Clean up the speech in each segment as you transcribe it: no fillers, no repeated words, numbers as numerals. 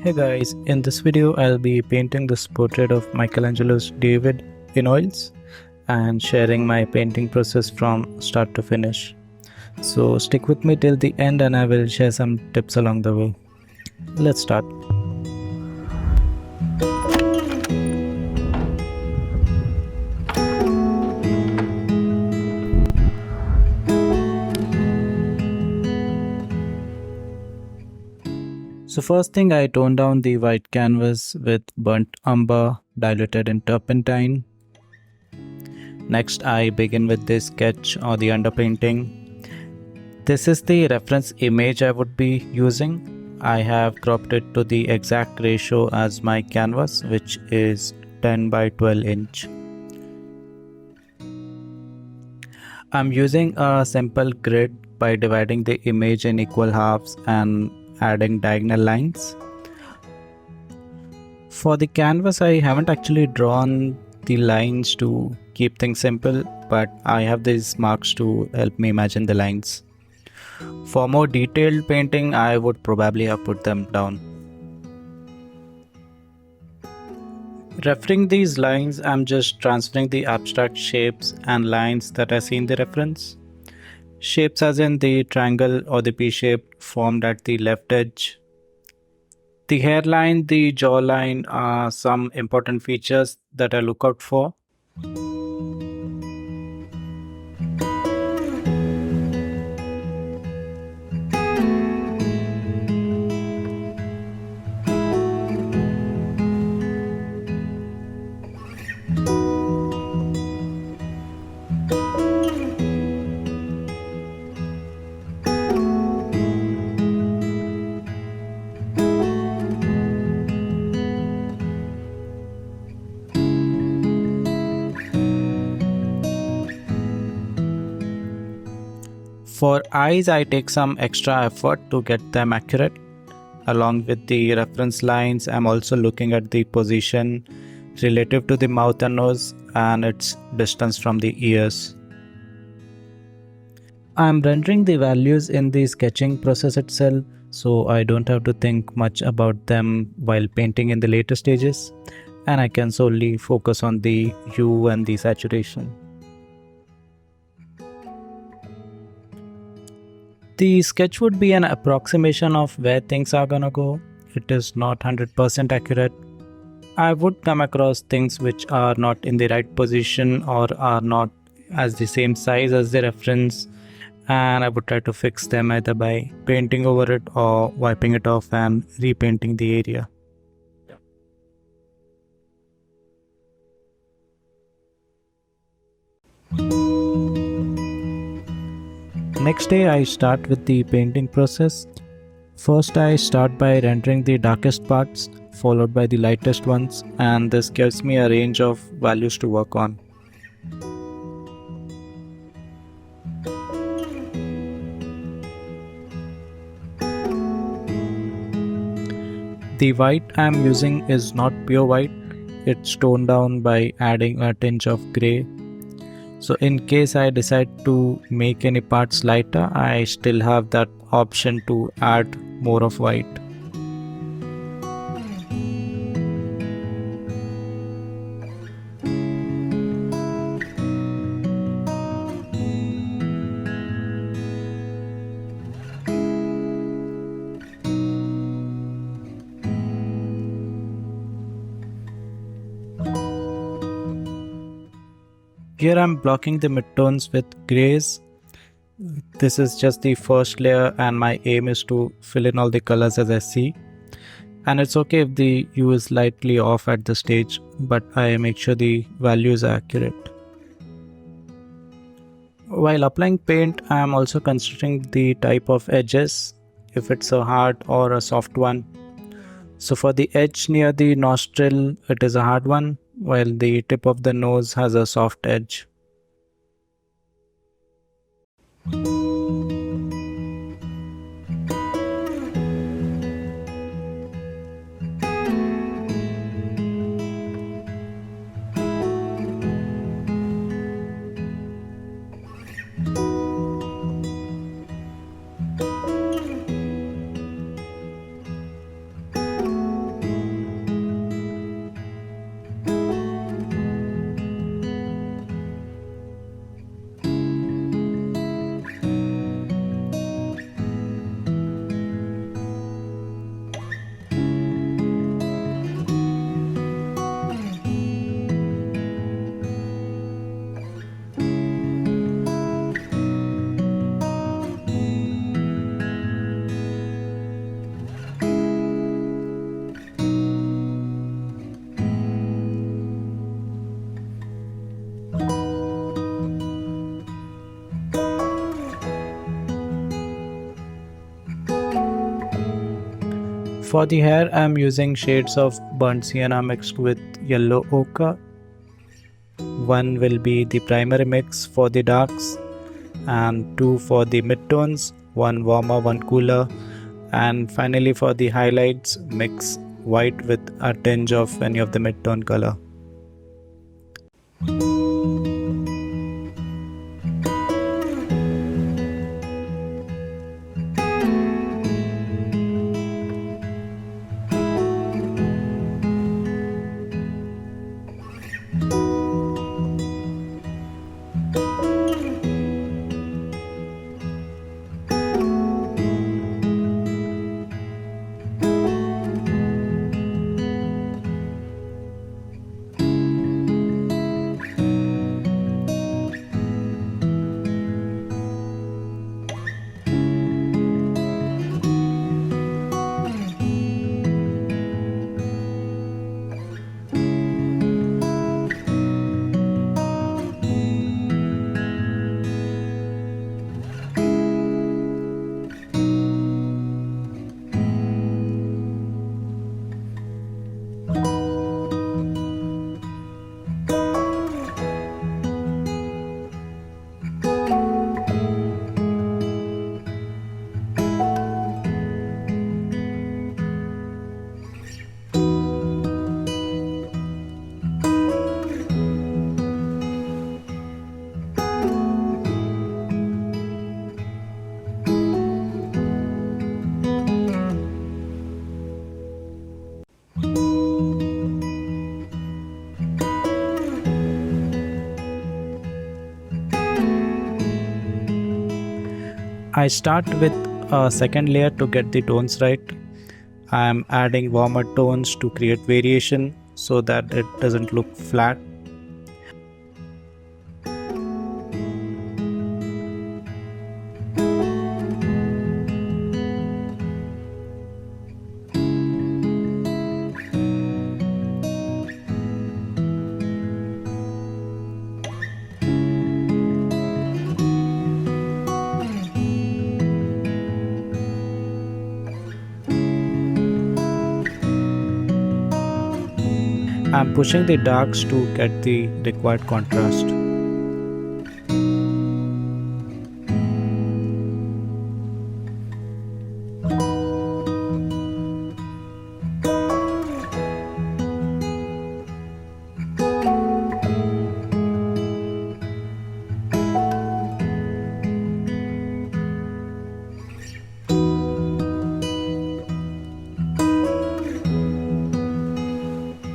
Hey guys, in this video I'll be painting this portrait of Michelangelo's David in oils and sharing my painting process from start to finish. So stick with me till the end and I will share some tips along the way. Let's start. So first thing, I toned down the white canvas with burnt umber diluted in turpentine. Next I begin with the sketch or the underpainting. This is the reference image I would be using. I have cropped it to the exact ratio as my canvas, which is 10 by 12 inch. I'm using a simple grid by dividing the image in equal halves and adding diagonal lines. For the canvas, I haven't actually drawn the lines to keep things simple, but I have these marks to help me imagine the lines. For more detailed painting, I would probably have put them down. Referring these lines, I'm just transferring the abstract shapes and lines that I see in the reference. Shapes as in the triangle or the P-shape formed at the left edge. The hairline, the jawline are some important features that I look out for. For eyes, I take some extra effort to get them accurate. Along with the reference lines, I'm also looking at the position relative to the mouth and nose and its distance from the ears. I'm rendering the values in the sketching process itself, so I don't have to think much about them while painting in the later stages, and I can solely focus on the hue and the saturation. The sketch would be an approximation of where things are gonna go. It is not 100% accurate. I would come across things which are not in the right position or are not as the same size as the reference, and I would try to fix them either by painting over it or wiping it off and repainting the area. Next day I start with the painting process. First I start by rendering the darkest parts, followed by the lightest ones, and this gives me a range of values to work on. The white I am using is not pure white, it's toned down by adding a tinge of grey. So in case I decide to make any parts lighter, I still have that option to add more of white. Here I'm blocking the midtones with greys. This is just the first layer and my aim is to fill in all the colors as I see. And it's okay if the hue is slightly off at the stage, but I make sure the values are accurate. While applying paint, I am also considering the type of edges, if it's a hard or a soft one. So for the edge near the nostril, it is a hard one, while the tip of the nose has a soft edge. For the hair, I am using shades of burnt sienna mixed with yellow ochre. One will be the primary mix for the darks, and two for the midtones, one warmer, one cooler, and finally for the highlights, mix white with a tinge of any of the mid-tone color. I start with a second layer to get the tones right. I am adding warmer tones to create variation so that it doesn't look flat. I'm pushing the darks to get the required contrast.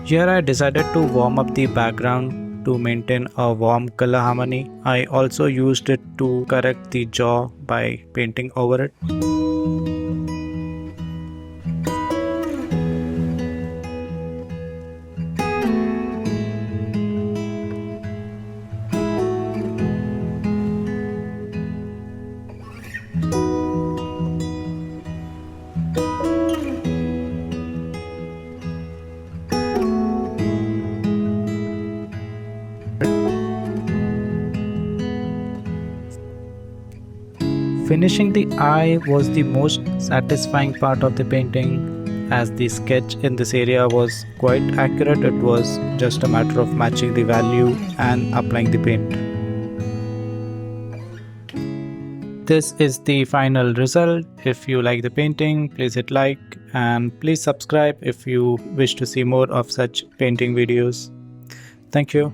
Here I decided to warm up the background to maintain a warm color harmony. I also used it to correct the jaw by painting over it. Finishing the eye was the most satisfying part of the painting, as the sketch in this area was quite accurate. It was just a matter of matching the value and applying the paint. This is the final result. If you like the painting, please hit like and please subscribe if you wish to see more of such painting videos. Thank you.